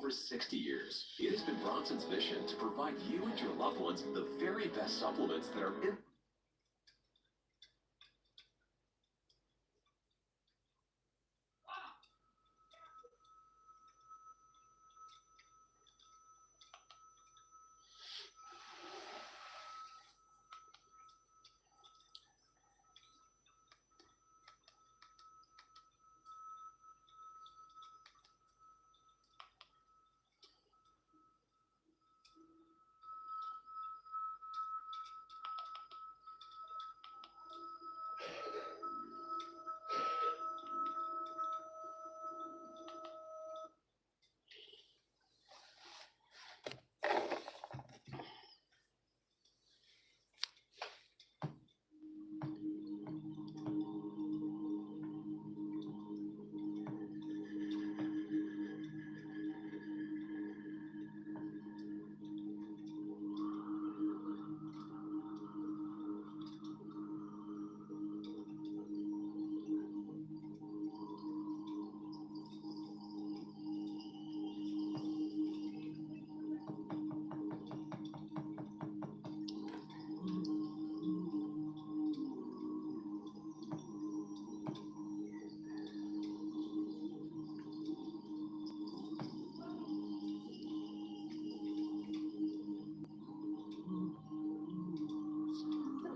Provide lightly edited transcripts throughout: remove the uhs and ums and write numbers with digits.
over 60 years, it has been Bronson's mission to provide you and your loved ones the very best supplements that are in.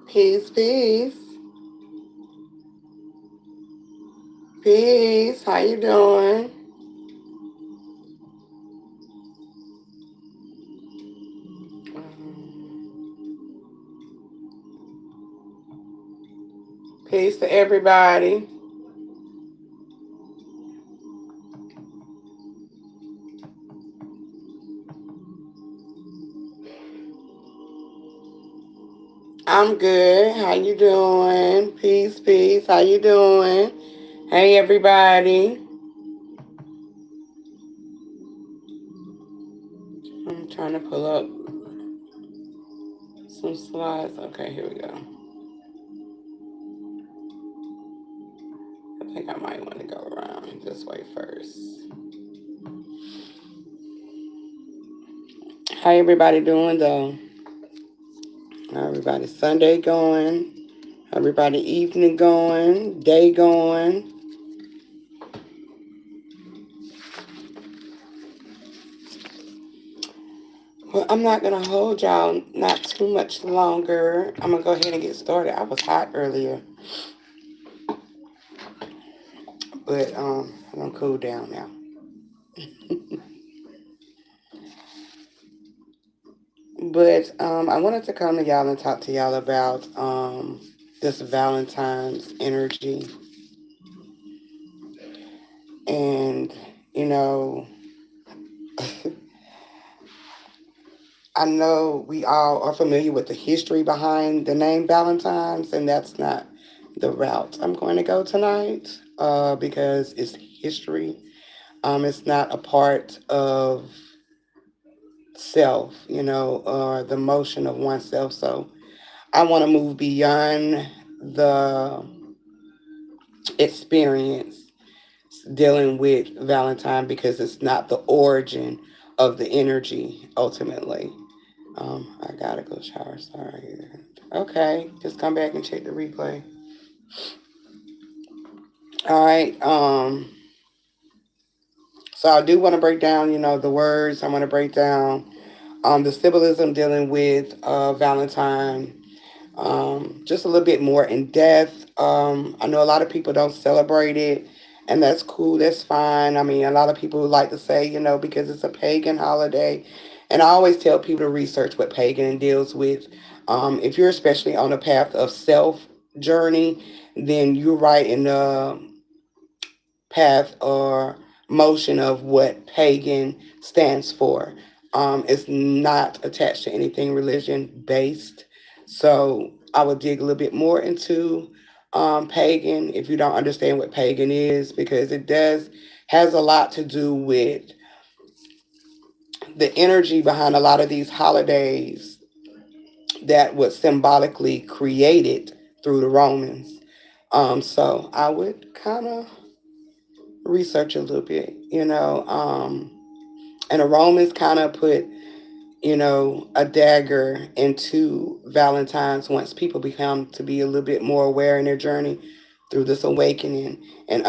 Peace, peace, peace. How you doing? Peace to everybody. I'm good. How you doing? Peace, peace. How you doing? Hey, everybody. I'm trying to pull up some slides. Okay, here we go. I think I might want to go around this way first. How everybody doing though? How everybody Sunday going? Everybody evening going? Day going? Well, I'm not gonna hold y'all not too much longer. I'm gonna go ahead and get started. I was hot earlier, but I'm gonna cool down now. But I wanted to come to y'all and talk to y'all about this Valentine's energy, and you know, I know we all are familiar with the history behind the name Valentine's, and that's not the route I'm going to go tonight because it's history. It's not a part of self, or the motion of oneself. So I want to move beyond the experience dealing with Valentine because it's not the origin of the energy ultimately. I gotta go shower. Sorry. Okay, just come back and check the replay. All right. So I do want to break down, the words. I want to break down the symbolism dealing with Valentine just a little bit more in depth. I know a lot of people don't celebrate it, and that's cool. That's fine. I mean, a lot of people like to say, because it's a pagan holiday. And I always tell people to research what pagan deals with. If you're especially on a path of self journey, then you're right in the path or motion of what pagan stands for. It's not attached to anything religion based. So I would dig a little bit more into pagan if you don't understand what pagan is, because it does has a lot to do with the energy behind a lot of these holidays that was symbolically created through the Romans. So I would kind of research a little bit. And the Romans kind of put, a dagger into Valentine's once people become to be a little bit more aware in their journey through this awakening and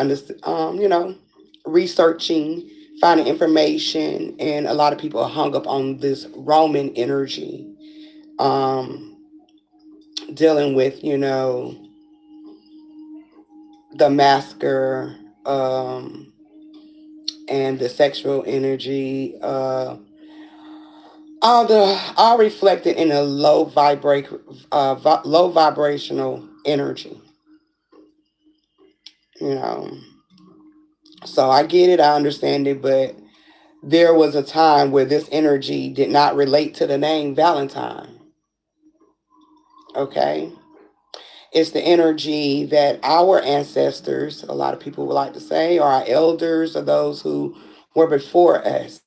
researching, finding information, and a lot of people are hung up on this Roman energy, um, dealing with the masker, and the sexual energy. All reflected in a low vibrational energy. You know, so I get it, I understand it, but there was a time where this energy did not relate to the name Valentine. Okay, it's the energy that our ancestors, a lot of people would like to say, or our elders, or those who were before us.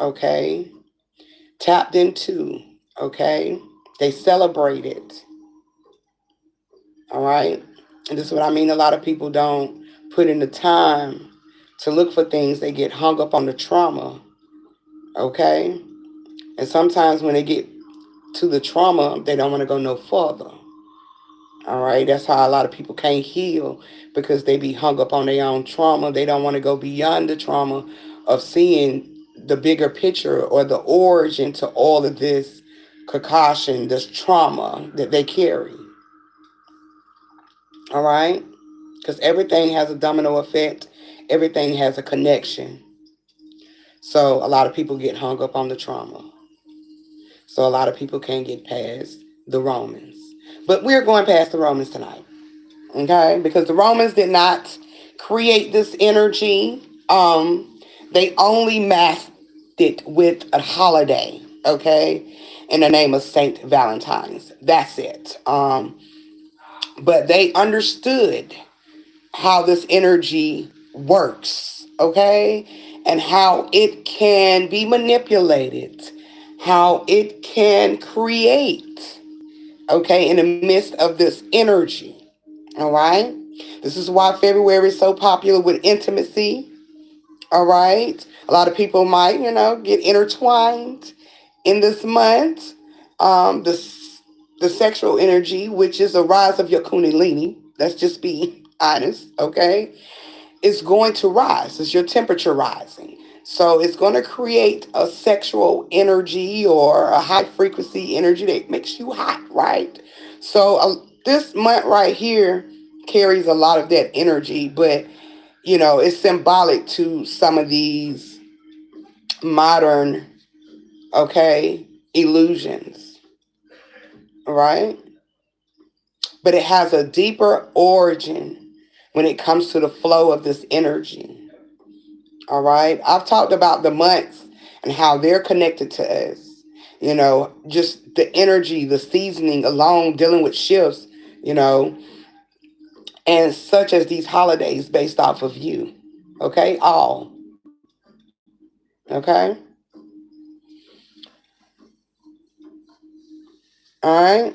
Okay, tapped into. Okay, they celebrated. All right. And this is what I mean. A lot of people don't put in the time to look for things. They get hung up on the trauma. Okay. And sometimes when they get to the trauma, they don't want to go no further. All right. That's how a lot of people can't heal, because they be hung up on their own trauma. They don't want to go beyond the trauma of seeing the bigger picture or the origin to all of this concoction, this trauma that they carry. All right. Because everything has a domino effect, everything has a connection. So a lot of people get hung up on the trauma. So a lot of people can't get past the Romans. But we're going past the Romans tonight, okay? Because the Romans did not create this energy. They only masked it with a holiday, okay? In the name of Saint Valentine's. That's it. But they understood how this energy works, okay? And how it can be manipulated, how it can create, okay, in the midst of this energy, all right? This is why February is so popular with intimacy, all right? A lot of people might, get intertwined in this month. The sexual energy, which is a rise of your kundalini, let's just be honest, okay? It's going to rise. It's your temperature rising. So it's going to create a sexual energy or a high frequency energy that makes you hot, right? So this month right here carries a lot of that energy, but it's symbolic to some of these modern, okay, illusions, right? But it has a deeper origin when it comes to the flow of this energy. All right. I've talked about the months and how they're connected to us. Just the energy, the seasoning alone, dealing with shifts, you know, and such as these holidays based off of you. Okay. Okay. All right.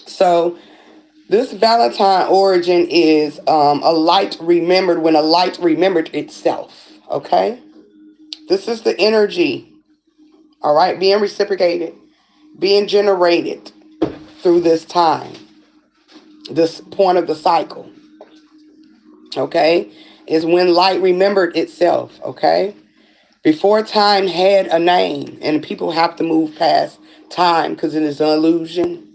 So this Valentine origin is a light remembered when a light remembered itself. Okay. This is the energy. All right. Being reciprocated, being generated through this time, this point of the cycle, okay, is when light remembered itself, okay? Before time had a name, and people have to move past time because it is an illusion.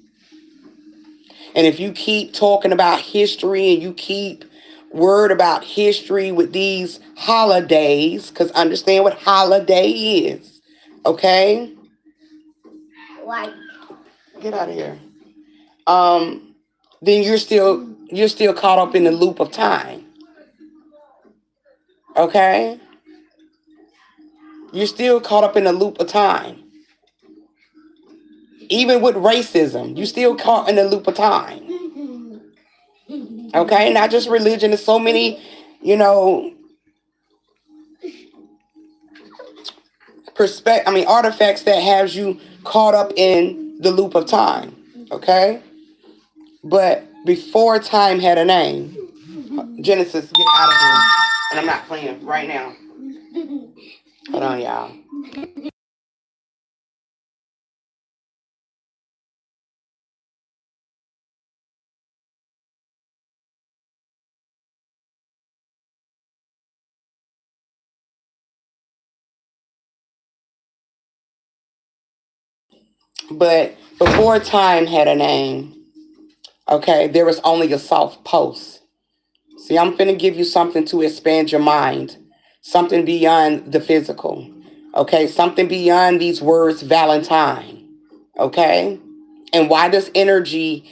And if you keep talking about history and you keep word about history with these holidays, because understand what holiday is, okay? Like, get out of here. Then you're still caught up in the loop of time. Okay? You're still caught up in the loop of time. Even with racism, you're still caught in the loop of time. Okay? Not just religion. There's so many, you know, artifacts that has you caught up in the loop of time. Okay? But before time had a name, Genesis, get out of here. And I'm not playing right now. Hold on, y'all. But before time had a name, okay, there was only a soft pulse. See, I'm finna give you something to expand your mind, something beyond the physical, okay, something beyond these words, Valentine, okay? And why this energy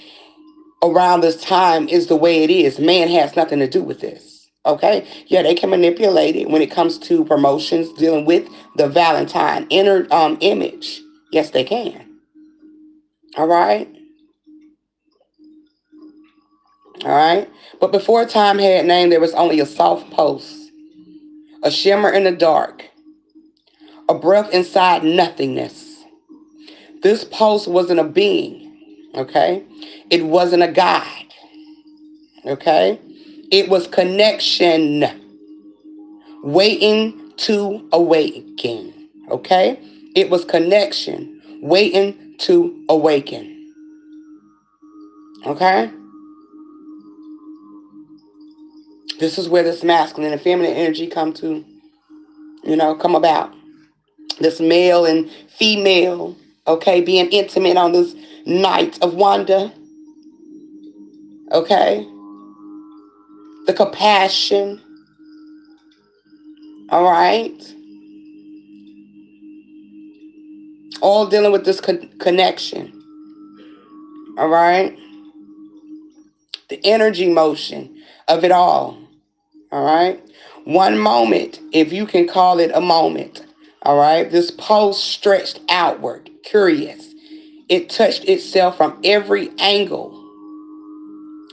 around this time is the way it is. Man has nothing to do with this, okay? Yeah, they can manipulate it when it comes to promotions dealing with the Valentine inner image. Yes, they can. All right, all right. But before time had name, there was only a soft pulse, a shimmer in the dark, a breath inside nothingness. This pulse wasn't a being, okay? It wasn't a God, okay? It was connection waiting to awaken, okay? It was connection waiting to awaken, okay? This is where this masculine and feminine energy come about. This male and female, okay, being intimate on this night of wonder, okay? The compassion, all right? All dealing with this connection, all right? The energy motion of it all right? One moment, if you can call it a moment, all right? This pulse stretched outward, curious. It touched itself from every angle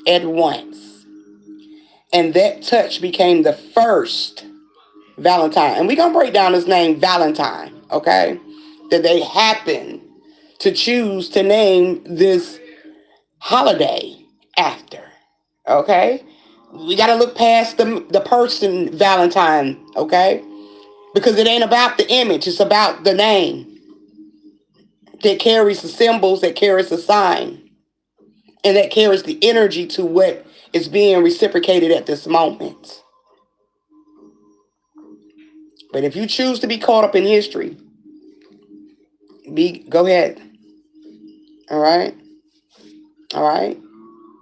at once. And that touch became the first Valentine. And we're going to break down his name, Valentine, okay? That they happen to choose to name this holiday after, okay? We got to look past the person, Valentine, okay? Because it ain't about the image, it's about the name that carries the symbols, that carries the sign, and that carries the energy to what is being reciprocated at this moment. But if you choose to be caught up in history, go ahead. All right? All right?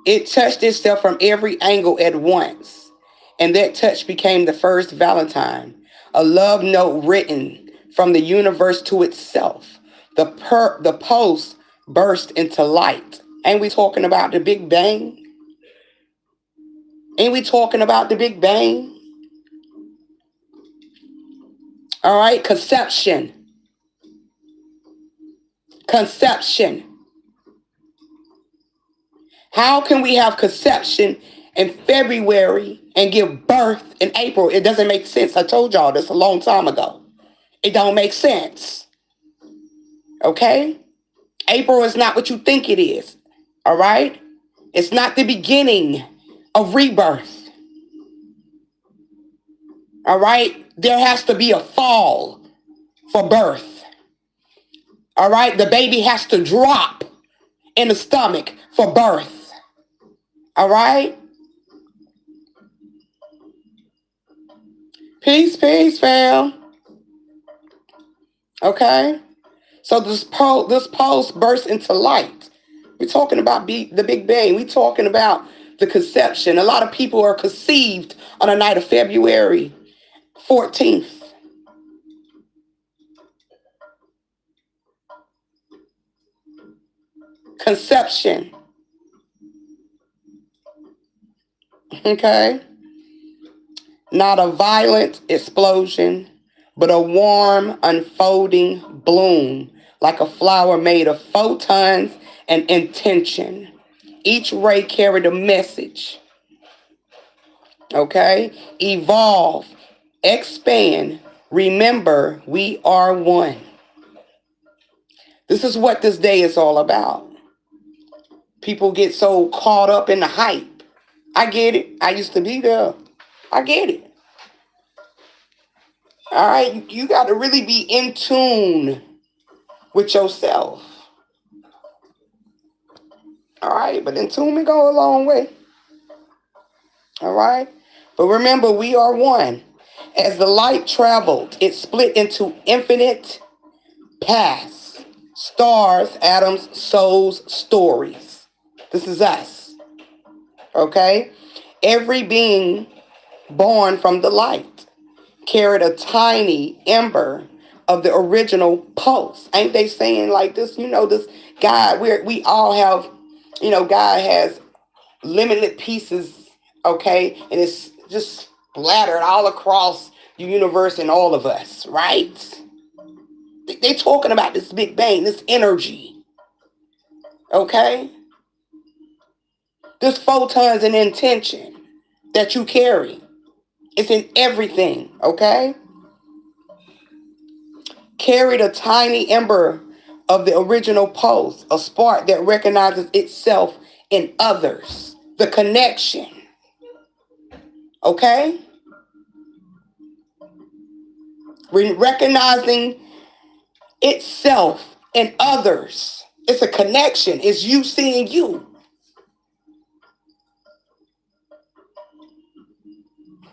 It touched itself from every angle at once. And that touch became the first Valentine, a love note written from the universe to itself. The pulse burst into light. Ain't we talking about the Big Bang? Ain't we talking about the Big Bang? All right, conception. Conception. How can we have conception in February and give birth in April? It doesn't make sense. I told y'all this a long time ago. It don't make sense. Okay? April is not what you think it is. All right? It's not the beginning of rebirth. All right? There has to be a fall for birth. All right? The baby has to drop in the stomach for birth. All right? Peace, peace, fam. Okay? So this pulse bursts into light. We're talking about the Big Bang. We're talking about the conception. A lot of people are conceived on the night of February 14th. Conception. Okay? Not a violent explosion, but a warm, unfolding bloom, like a flower made of photons and intention. Each ray carried a message. Okay? Evolve, expand, remember we are one. This is what this day is all about. People get so caught up in the hype. I get it. I used to be there. I get it. All right, you got to really be in tune with yourself. All right, but in tune go a long way. All right, but remember, we are one. As the light traveled, it split into infinite paths, stars, atoms, souls, stories. This is us. Okay, every being born from the light carried a tiny ember of the original pulse. Ain't they saying like this? This God, we all have, God has limited pieces, okay? And it's just splattered all across the universe and all of us, right? They talking about this Big Bang, this energy, okay? This photons and intention that you carry. It's in everything, okay? Carried a tiny ember of the original pulse, a spark that recognizes itself in others. The connection, okay? Recognizing itself in others. It's a connection. It's you seeing you.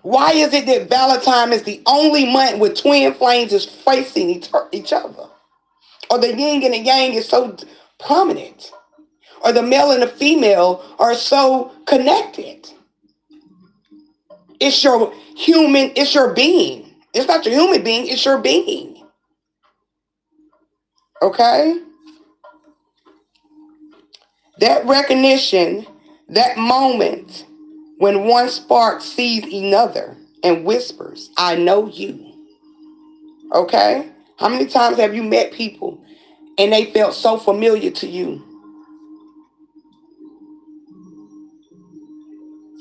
Why is it that Valentine is the only month where twin flames is facing each other? Or the yin and the yang is so prominent? Or the male and the female are so connected? It's your it's your being. It's not your human being, it's your being. Okay? That recognition, that moment when one spark sees another and whispers, I know you. Okay? How many times have you met people and they felt so familiar to you?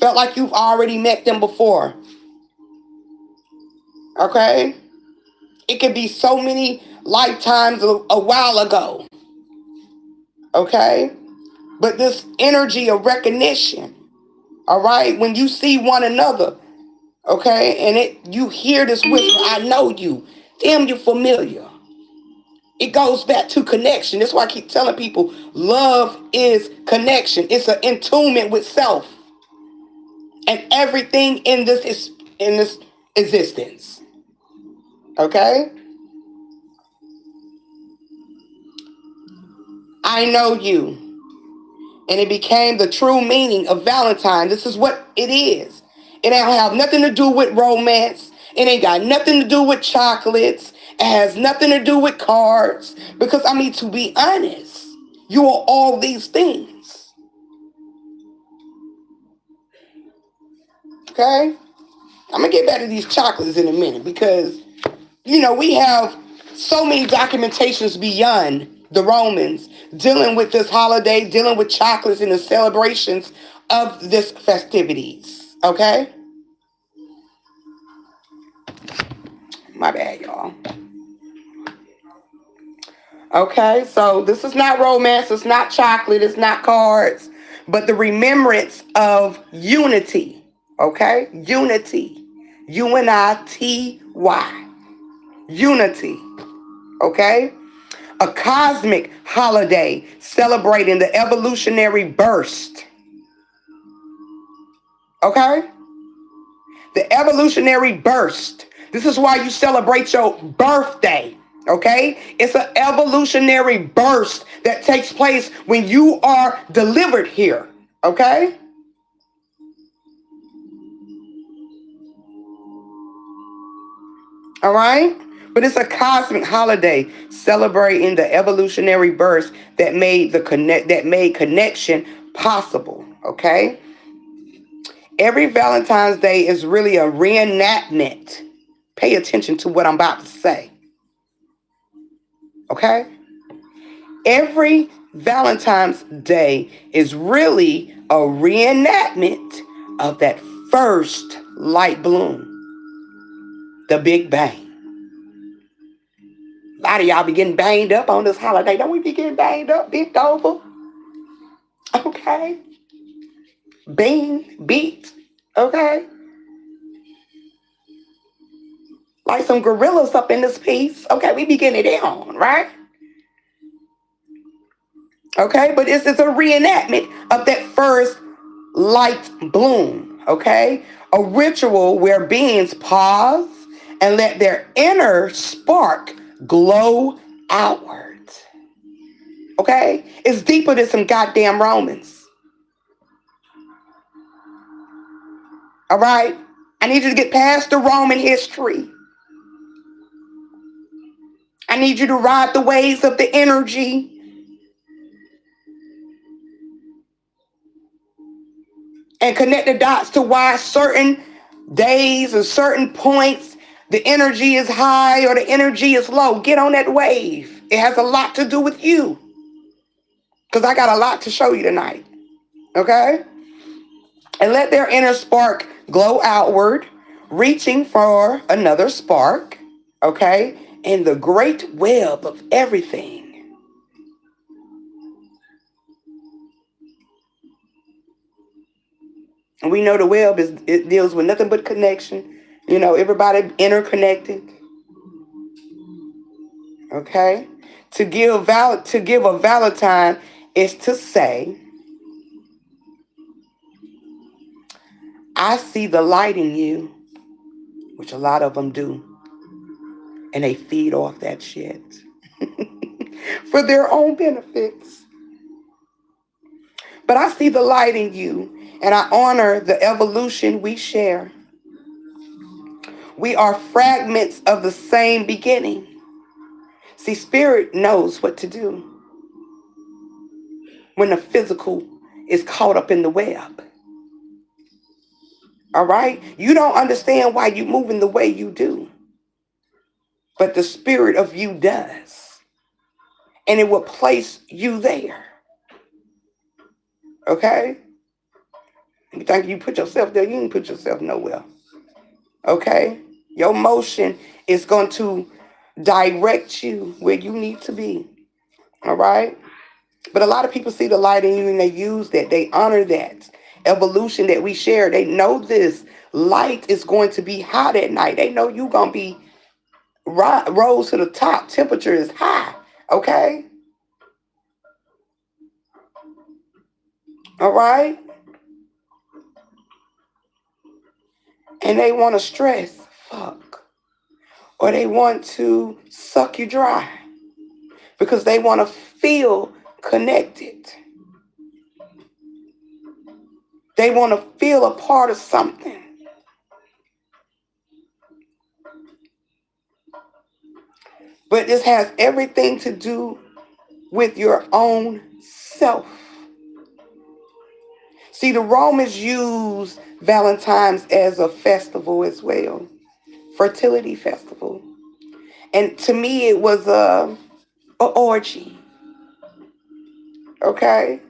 Felt like you've already met them before. Okay? It could be so many lifetimes a while ago. Okay? But this energy of recognition, all right, when you see one another, okay, and you hear this whisper, I know you, damn, you familiar. It goes back to connection. That's why I keep telling people love is connection. It's an attunement with self and everything in this existence. Okay? I know you. And it became the true meaning of Valentine. This is what it is. It don't have nothing to do with romance. It ain't got nothing to do with chocolates. It has nothing to do with cards. Because, I mean, to be honest, you are all these things. Okay? I'm going to get back to these chocolates in a minute because, we have so many documentations beyond the Romans dealing with this holiday, dealing with chocolates and the celebrations of this festivities. Okay? My bad, y'all. Okay, so this is not romance, it's not chocolate, it's not cards, but the remembrance of unity. Okay? Unity. UNITY. Unity. Okay? A cosmic holiday celebrating the evolutionary burst. Okay? The evolutionary burst. This is why you celebrate your birthday. Okay? It's an evolutionary burst that takes place when you are delivered here. Okay? All right? But it's a cosmic holiday celebrating the evolutionary burst that made connection possible. Okay? Every Valentine's Day is really a reenactment. Pay attention to what I'm about to say. Okay? Every Valentine's Day is really a reenactment of that first light bloom, the Big Bang. A lot of y'all be getting banged up on this holiday. Don't we be getting banged up, bent over? Okay? Beat. Okay? like some gorillas up in this piece. Okay, we be getting it on, right? Okay, but it's a reenactment of that first light bloom. Okay, a ritual where beings pause and let their inner spark glow outward. Okay, it's deeper than some goddamn Romans. All right, I need you to get past the Roman history. I need you to ride the waves of the energy and connect the dots to why certain days or certain points the energy is high or the energy is low. Get on that wave. It has a lot to do with you because I got a lot to show you tonight. Okay? And let their inner spark glow outward, reaching for another spark. Okay? In the great web of everything. And we know the web it deals with nothing but connection. You know, everybody interconnected. Okay? To give a Valentine is to say, I see the light in you, which a lot of them do, and they feed off that shit for their own benefits. But I see the light in you, and I honor the evolution we share. We are fragments of the same beginning. See, spirit knows what to do when the physical is caught up in the web. All right? You don't understand why you're moving the way you do, but the spirit of you does. And it will place you there. Okay? You think you put yourself there, you didn't put yourself nowhere. Okay? Your motion is going to direct you where you need to be. All right? But a lot of people see the light in you and they use that. They honor that evolution that we share. They know this light is going to be hot at night. They know you're going to be rose to the top. Temperature is high. Okay? All right? And they want to stress. Fuck. Or they want to suck you dry because they want to feel connected. They want to feel a part of something. But this has everything to do with your own self. See, the Romans used Valentine's as a festival as well, fertility festival. And to me, it was a orgy. Okay,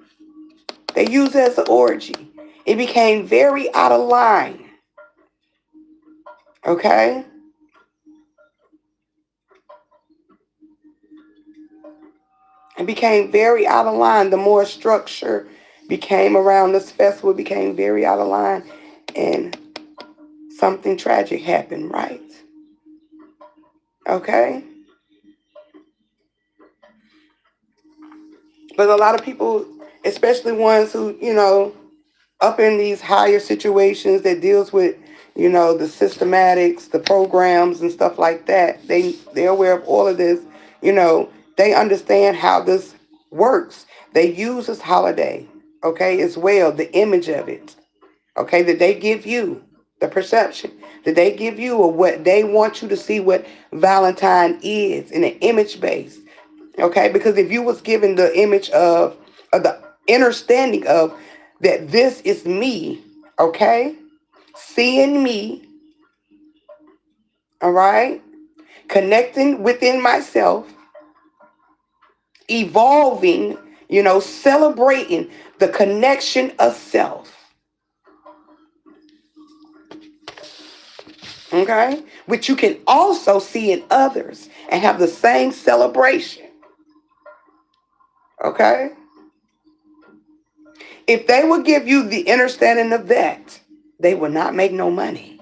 they used it as an orgy. It became very out of line. Okay, it became very out of line. The more structure became around this festival, it became very out of line, and something tragic happened. Right? Okay. But a lot of people, especially ones who, up in these higher situations that deals with, the systematics, the programs and stuff like that, they're aware of all of this, you know, they understand how this works. They use this holiday, okay, as well, the image of it, okay, that they give you, the perception that they give you of what they want you to see what Valentine is in an image base. Okay, because if you was given the image of the understanding of that this is me, okay, seeing me, all right, connecting within myself, evolving, celebrating the connection of self, okay, which you can also see in others and have the same celebration, okay. If they would give you the understanding of that, they will not make no money.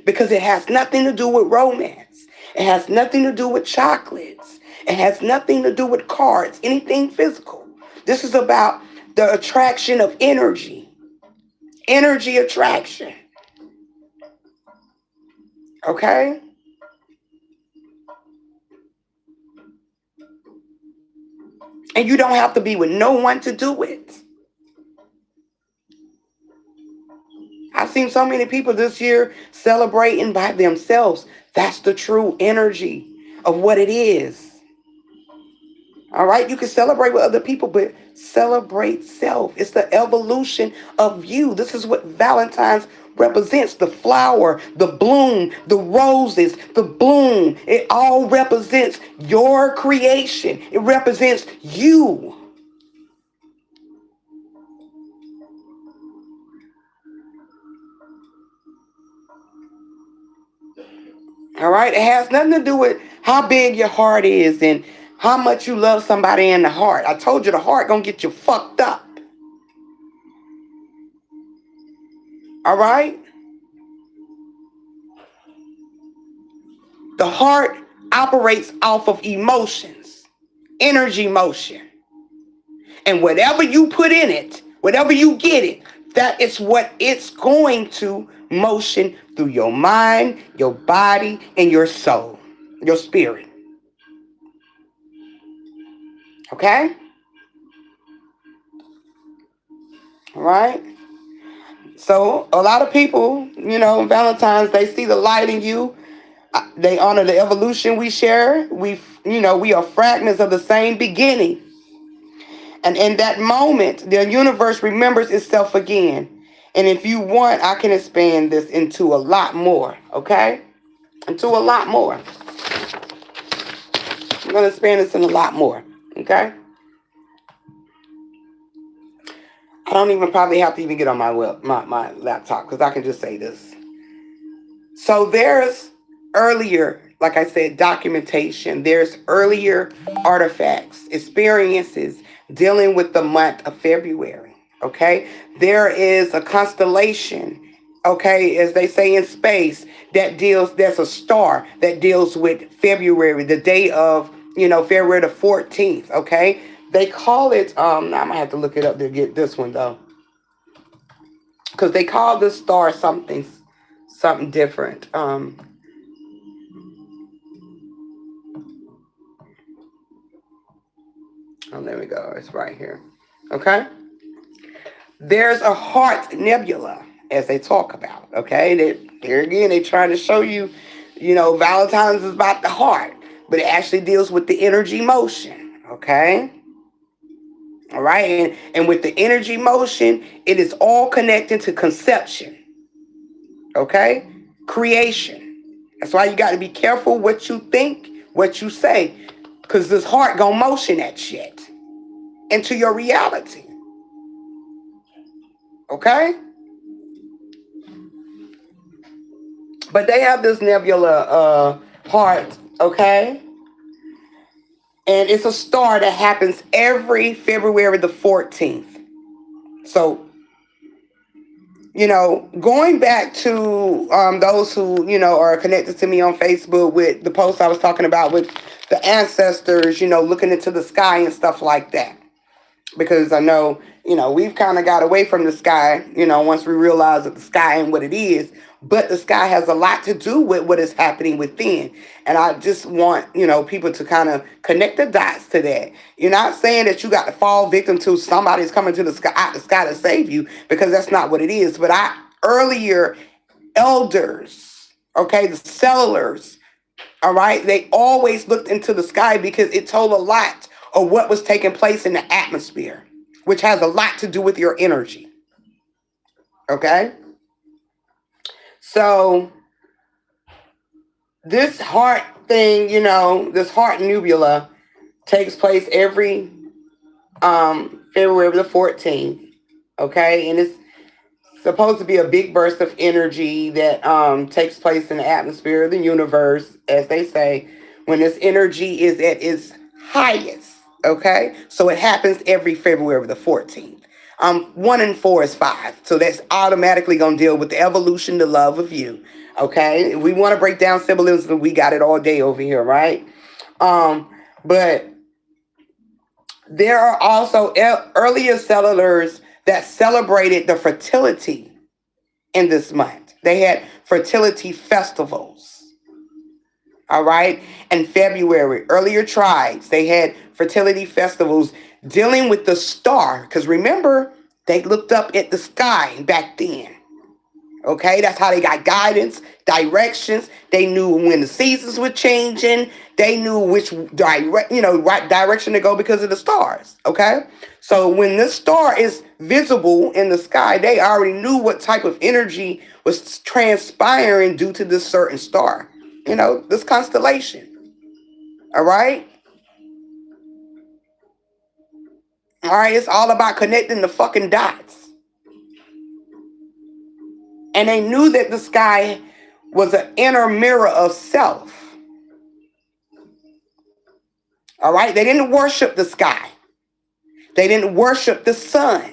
because it has nothing to do with romance. It has nothing to do with chocolates. It has nothing to do with cards, anything physical. This is about the attraction of energy, energy attraction. Okay? And you don't have to be with no one to do it. I've seen so many people this year celebrating by themselves. That's the true energy of what it is. All right, you can celebrate with other people, but celebrate self. It's the evolution of you. This is what Valentine's represents: the flower, the bloom, the roses, the bloom. It all represents your creation, it represents you. All right, it has nothing to do with how big your heart is and how much you love somebody in the heart. I told you the heart gonna get you fucked up. All right, the heart operates off of emotions, energy motion. And whatever you put in it, whatever you get it, that is what it's going to motion through your mind, your body, and your soul, your spirit. Okay? All right? So, a lot of people, Valentine's, they see the light in you. They honor the evolution we share. We are fragments of the same beginning. And in that moment, the universe remembers itself again. And if you want, I can expand this into a lot more, okay? Into a lot more. I'm going to expand this in a lot more, okay? I don't even probably have to even get on my laptop because I can just say this. So there's earlier, like I said, documentation. There's earlier artifacts, experiences dealing with the month of February. Okay, there is a constellation. Okay, as they say in space, that deals. There's a star that deals with February, the day of February the 14th. Okay, they call it. I'm gonna have to look it up to get this one though, because they call this star something different. Oh, there we go. It's right here. Okay. There's a heart nebula, as they talk about. Okay. Here again, they trying to show you, Valentine's is about the heart, but it actually deals with the energy motion. Okay. All right. And with the energy motion, it is all connected to conception. Okay. Creation. That's why you got to be careful what you think, what you say, because this heart gonna motion that shit into your reality. Okay? But they have this nebula heart, okay? And it's a star that happens every February the 14th. So, going back to those who, are connected to me on Facebook with the post I was talking about with the ancestors, looking into the sky and stuff like that. Because I know, we've kind of got away from the sky, once we realize that the sky ain't what it is. But the sky has a lot to do with what is happening within. And I just want, people to kind of connect the dots to that. You're not saying that you got to fall victim to somebody's coming to the sky, out the sky to save you, because that's not what it is. But earlier elders, okay, the cellulars, all right, they always looked into the sky because it told a lot of what was taking place in the atmosphere, which has a lot to do with your energy. Okay? So this heart thing, this heart nebula takes place every February the 14th. Okay? And it's supposed to be a big burst of energy that takes place in the atmosphere of the universe, as they say, when this energy is at its highest. Okay, so it happens every February the 14th. One and four is five. So that's automatically gonna deal with the evolution, the love of you. Okay. If we want to break down symbolism, we got it all day over here, right? But there are also earlier settlers that celebrated the fertility in this month. They had fertility festivals. All right. In February, earlier tribes, they had fertility festivals dealing with the star. Because remember, they looked up at the sky back then. Okay, that's how they got guidance, directions. They knew when the seasons were changing. They knew which right direction to go because of the stars. Okay, so when this star is visible in the sky, they already knew what type of energy was transpiring due to this certain star. This constellation. All right, all right. It's all about connecting the fucking dots, and they knew that the sky was an inner mirror of self. All right, they didn't worship the sky. They didn't worship the sun.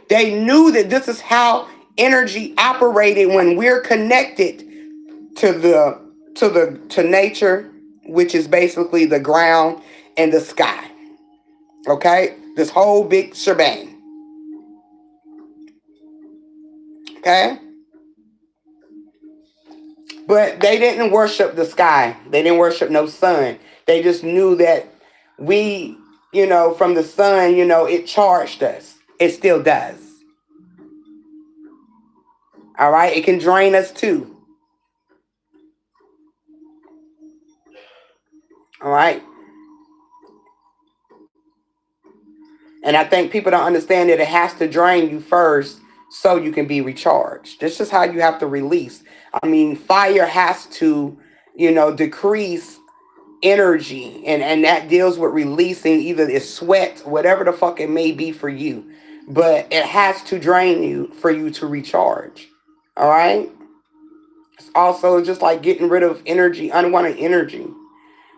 They knew that this is how energy operated when we're connected to nature, which is basically the ground and the sky. Okay? This whole big shebang. Okay? But they didn't worship the sky. They didn't worship no sun. They just knew that we, from the sun, it charged us. It still does. All right? It can drain us too. All right. And I think people don't understand that it has to drain you first so you can be recharged. This is how you have to release. I mean, fire has to, decrease energy. And that deals with releasing either it's sweat, whatever the fuck it may be for you. But it has to drain you for you to recharge. All right? It's also just like getting rid of energy, unwanted energy.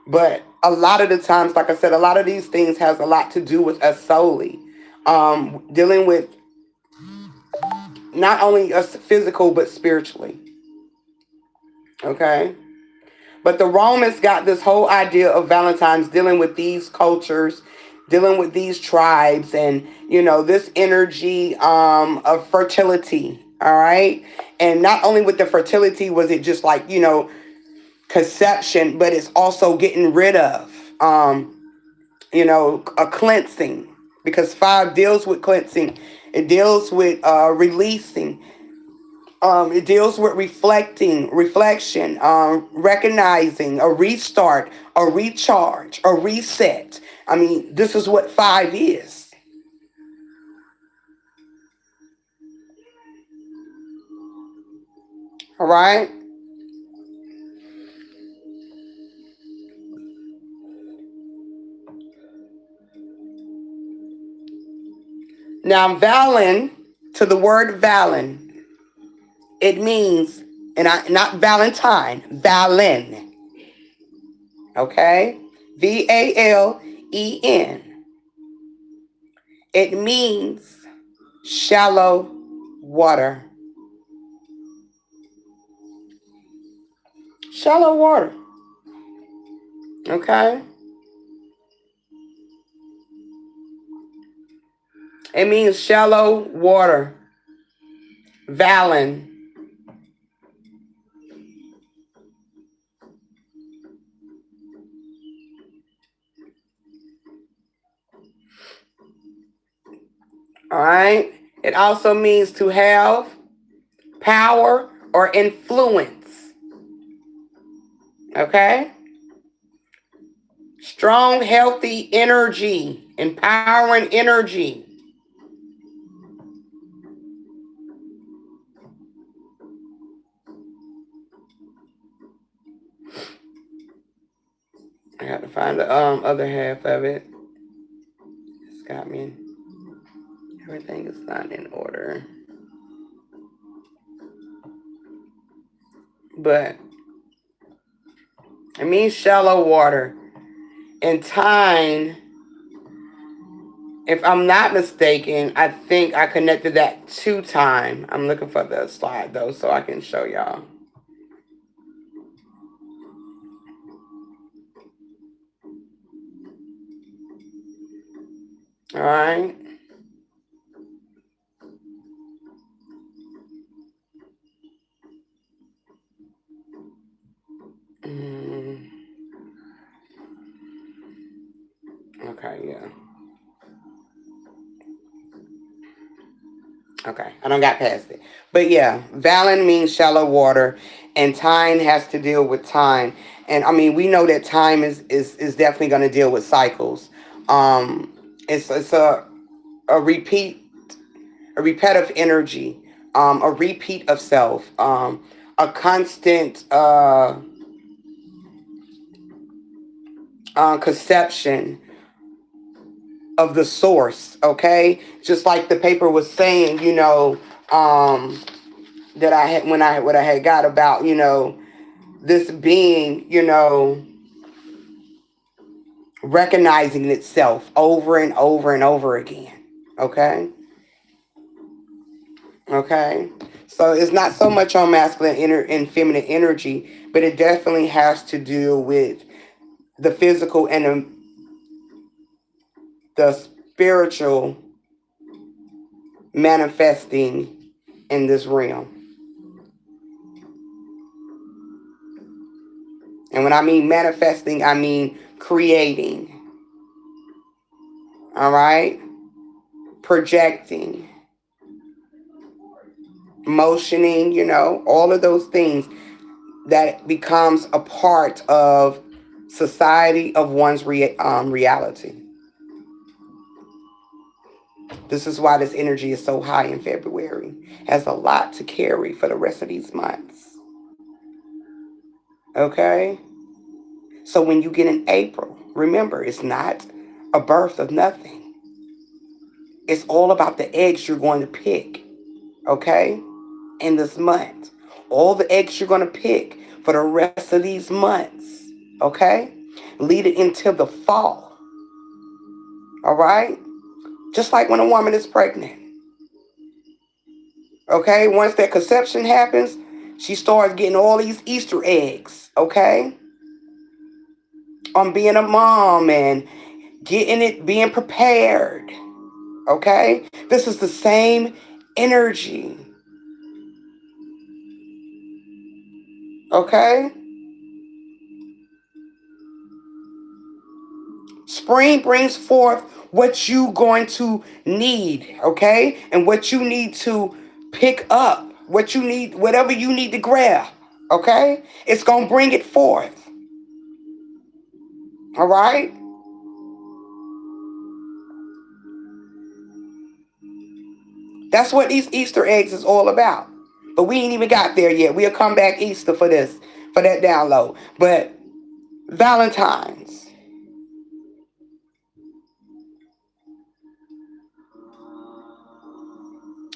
But a lot of the times, like I said, a lot of these things has a lot to do with us solely. Dealing with not only us physical, but spiritually. Okay? But the Romans got this whole idea of Valentine's dealing with these cultures, dealing with these tribes, and, this energy of fertility. All right? And not only with the fertility was it just like, conception, but it's also getting rid of. A cleansing, because five deals with cleansing. It deals with releasing. It deals with reflection, recognizing, a restart, a recharge, a reset. I mean, this is what five is. All right. Now, Valen, to the word Valen, it means, not Valentine, Valen. Okay? Valen. It means shallow water. Shallow water. Okay? It means shallow water. Valen. All right? It also means to have power or influence. Okay? Strong, healthy energy, empowering energy. I got to find the other half of it. It's got me. Everything is not in order. But it means shallow water. And If I'm not mistaken, I think I connected that to time. I'm looking for the slide though so I can show y'all. All right. Mm, okay, yeah. Okay, I don't got past it. But yeah, Valen means shallow water, and time has to deal with time. And I mean, we know that time is definitely going to deal with cycles. Um, it's a repeat, a repetitive energy, a repeat of self, a constant conception of the source. Okay, just like the paper was saying, that I had when I what I had got about, this being, recognizing itself over and over and over again. Okay? Okay? So it's not so much on masculine and feminine energy, but it definitely has to do with the physical and the spiritual manifesting in this realm. And when I mean manifesting, I mean creating. All right? Projecting, motioning, all of those things that becomes a part of society, of one's reality. This is why this energy is so high in February. Has a lot to carry for the rest of these months. Okay? So when you get in April, remember, it's not a birth of nothing. It's all about the eggs you're going to pick. Okay? In this month. All the eggs you're going to pick for the rest of these months. Okay? Lead it into the fall. All right? Just like when a woman is pregnant. Okay? Once that conception happens, she starts getting all these Easter eggs. Okay? On being a mom and getting it, being prepared. Okay? This is the same energy. Okay? Spring brings forth what you going to need, okay? And what you need to pick up, what you need, whatever you need to grab, okay? It's going to bring it forth. All right? That's what these Easter eggs is all about. But we ain't even got there yet. We'll come back Easter for this, for that download. But Valentine's.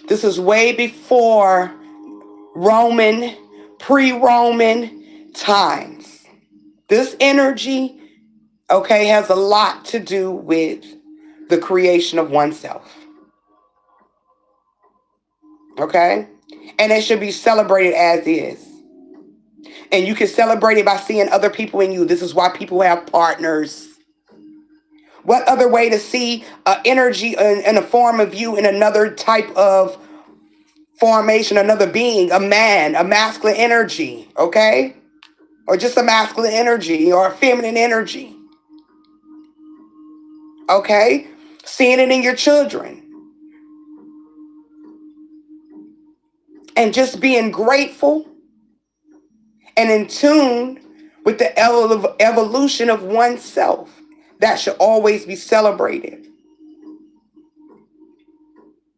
This is way before Roman, pre-Roman times. This energy, okay, has a lot to do with the creation of oneself. Okay? And it should be celebrated as is. And you can celebrate it by seeing other people in you. This is why people have partners. What other way to see energy in a form of you in another type of formation, another being, a man, a masculine energy, okay? Or just a masculine energy or a feminine energy, okay? Seeing it in your children. And just being grateful and in tune with the evolution of oneself. That should always be celebrated,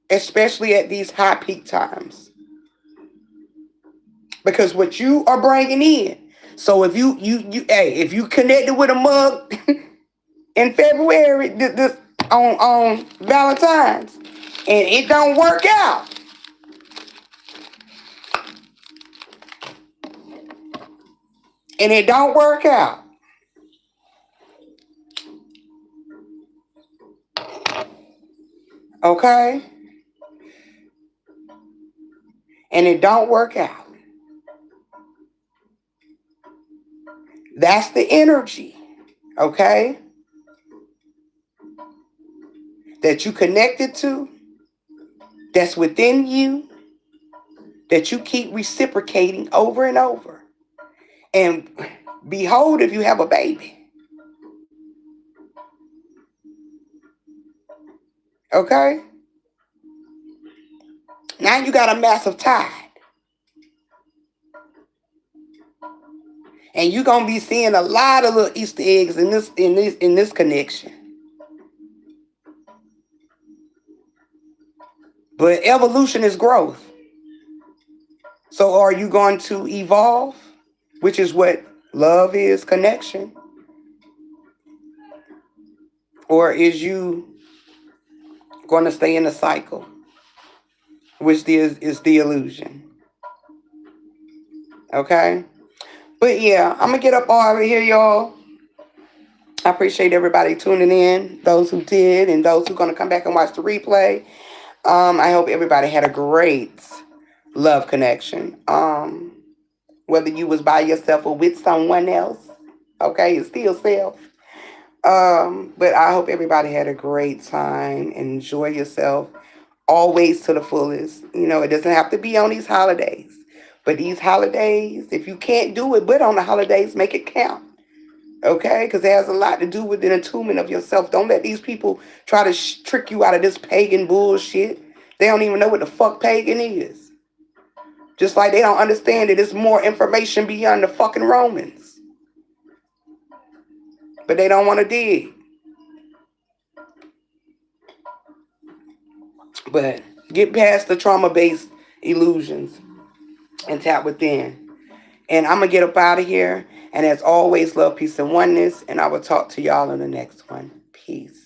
especially at these high peak times. Because what you are bringing in. So if if you connected with a mug in February this on Valentine's and it don't work out, and it don't work out, Okay? And it don't work out. That's the energy, okay, that you connected to, that's within you, that you keep reciprocating over and over. And behold, if you have a baby, okay, now you got a massive tide. And you're gonna be seeing a lot of little Easter eggs in this connection. But evolution is growth. So are you going to evolve, which is what love is, connection, or is you going to stay in the cycle, which is the illusion? Okay. But yeah, I'm gonna get up all over here, y'all. I appreciate everybody tuning in, those who did, and those who are gonna come back and watch the replay. I hope everybody had a great love connection. Whether you was by yourself or with someone else, okay, it's still self. But I hope everybody had a great time. Enjoy yourself always to the fullest. It doesn't have to be on these holidays. But these holidays, if you can't do it, but on the holidays, make it count. Okay? Because it has a lot to do with the attunement of yourself. Don't let these people try to trick you out of this pagan bullshit. They don't even know what the fuck pagan is. Just like they don't understand that there's more information beyond the fucking Romans. But they don't want to dig. But get past the trauma-based illusions and tap within. And I'm going to get up out of here. And as always, love, peace, and oneness. And I will talk to y'all in the next one. Peace.